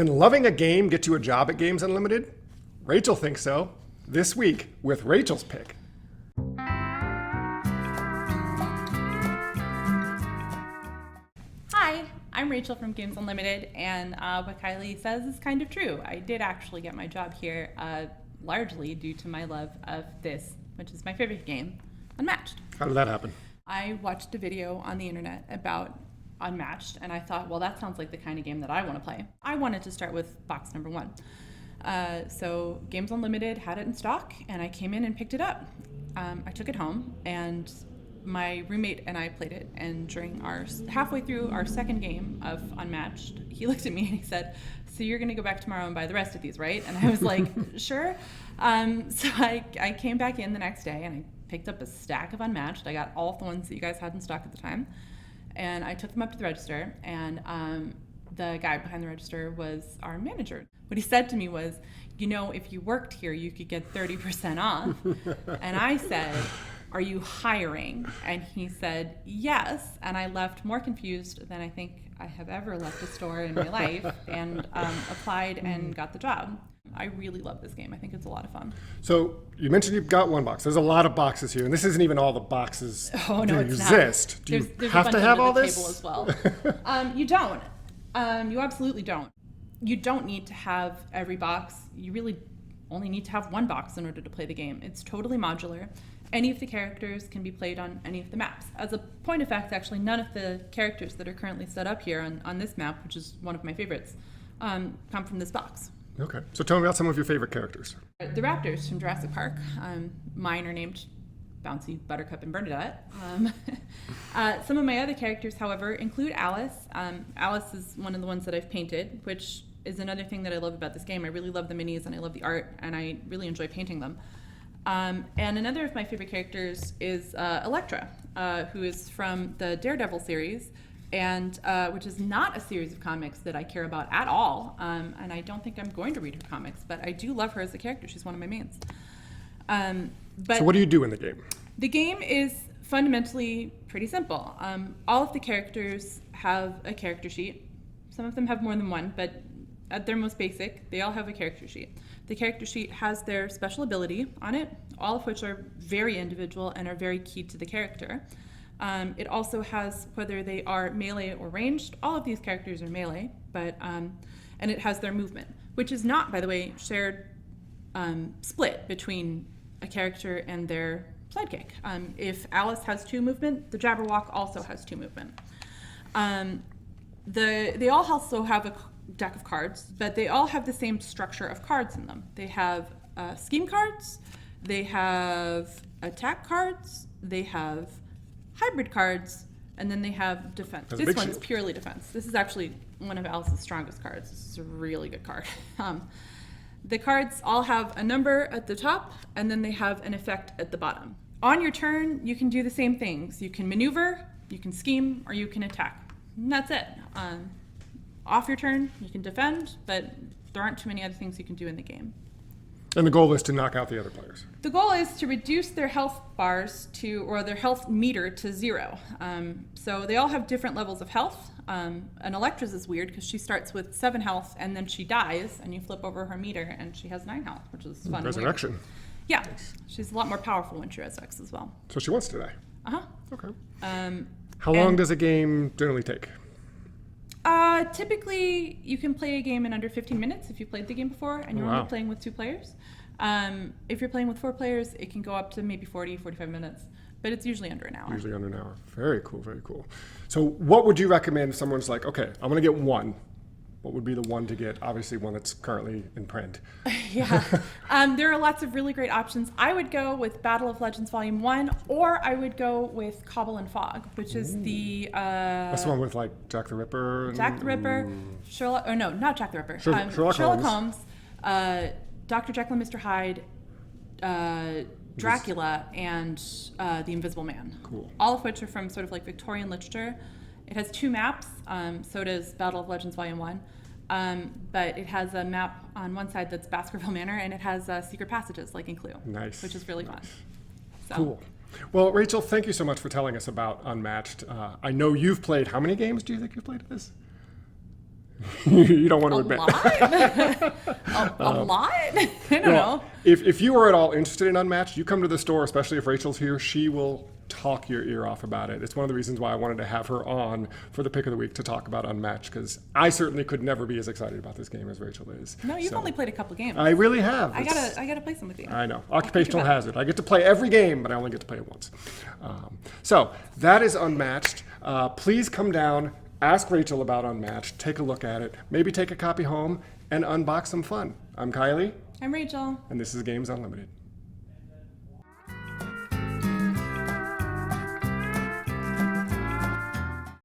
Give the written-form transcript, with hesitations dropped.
Can loving a game get you a job at Games Unlimited? Rachel thinks so. This week with Rachel's pick. Hi, I'm Rachael from Games Unlimited, and what Kylie says is kind of true. I did actually get my job here largely due to my love of this, which is my favorite game, Unmatched. How did that happen? I watched a video on the internet about Unmatched, and I thought, well, that sounds like the kind of game that I want to play. I wanted to start with box number 1. So Games Unlimited had it in stock, and I came in and picked it up. I took it home, and my roommate and I played it, and during halfway through our second game of Unmatched, he looked at me and he said, so you're going to go back tomorrow and buy the rest of these, right? And I was like, sure. So I came back in the next day, and I picked up a stack of Unmatched. I got all of the ones that you guys had in stock at the time. And I took them up to the register, and the guy behind the register was our manager. What he said to me was, you know, if you worked here, you could get 30% off. And I said, are you hiring? And he said, yes. And I left more confused than I think I have ever left a store in my life, and applied and got the job. I really love this game. I think it's a lot of fun. So you mentioned you've got one box. There's a lot of boxes here, and this isn't even all the boxes that exist. Not. Do you there's have a to bunch have under all the this? Table as well. You don't. You absolutely don't. You don't need to have every box. You really only need to have one box in order to play the game. It's totally modular. Any of the characters can be played on any of the maps. As a point of fact, actually, none of the characters that are currently set up here on this map, which is one of my favorites, come from this box. Okay, so tell me about some of your favorite characters. The raptors from Jurassic Park. Mine are named Bouncy, Buttercup, and Bernadette. Some of my other characters, however, include Alice. Alice is one of the ones that I've painted, which is another thing that I love about this game. I really love the minis, and I love the art, and I really enjoy painting them. And another of my favorite characters is Elektra, who is from the Daredevil series, and which is not a series of comics that I care about at all, and I don't think I'm going to read her comics, but I do love her as a character. She's one of my mains. So what do you do in the game? The game is fundamentally pretty simple. All of the characters have a character sheet. Some of them have more than one, but at their most basic, they all have a character sheet. The character sheet has their special ability on it, all of which are very individual and are very key to the character. It also has whether they are melee or ranged. All of these characters are melee, but and it has their movement, which is not, by the way, shared split between a character and their sidekick. If Alice has 2 movement, the Jabberwock also has 2 movement. They all also have a deck of cards, but they all have the same structure of cards in them. They have scheme cards, they have attack cards, they have hybrid cards, and then they have defense. This one's purely defense. This is actually one of Alice's strongest cards. This is a really good card. The cards all have a number at the top, and then they have an effect at the bottom. On your turn, you can do the same things. You can maneuver, you can scheme, or you can attack. And that's it. Off your turn, you can defend, but there aren't too many other things you can do in the game. And the goal is to knock out the other players. The goal is to reduce their health bars or their health meter to 0. So they all have different levels of health. And Elektra's is weird because she starts with 7 health and then she dies, and you flip over her meter and she has 9 health, which is fun. Resurrection. Yeah, nice. She's a lot more powerful when she resurrects as well. So she wants to die. Uh-huh. Okay. How long does a game generally take? Typically, you can play a game in under 15 minutes if you've played the game before and you're only playing with 2 players. If you're playing with 4 players, it can go up to maybe 40, 45 minutes, but it's usually under an hour. Usually under an hour. Very cool, very cool. So what would you recommend if someone's like, okay, I'm going to get one. What would be the one to get? Obviously one that's currently in print. Yeah. There are lots of really great options. I would go with Battle of Legends Volume 1, or I would go with Cobble and Fog, which is the... that's the one with like Jack the Ripper? Jack the Ripper, Sherlock... Oh, no, not Jack the Ripper. Sherlock Holmes. Dr. Jekyll and Mr. Hyde, Dracula, and The Invisible Man. Cool. All of which are from sort of like Victorian literature. It has 2 maps, so does Battle of Legends Volume 1. But it has a map on one side that's Baskerville Manor, and it has secret passages like in Clue. Nice. Which is really fun. So. Cool. Well, Rachel, thank you so much for telling us about Unmatched. I know you've played, how many games do you think you've played of this? You don't want to A admit. lot? A lot? I don't know. If you are at all interested in Unmatched, you come to the store, especially if Rachel's here, she will talk your ear off about it. It's one of the reasons why I wanted to have her on for the pick of the week to talk about Unmatched, because I certainly could never be as excited about this game as Rachel is. No, you've only played a couple games. I really have. I gotta play some with you. I know. Occupational hazard. I get to play every game, but I only get to play it once. So that is Unmatched. Please come down, ask Rachel about Unmatched, take a look at it, maybe take a copy home and unbox some fun. I'm Kylie, I'm Rachel. and this is Games Unlimited.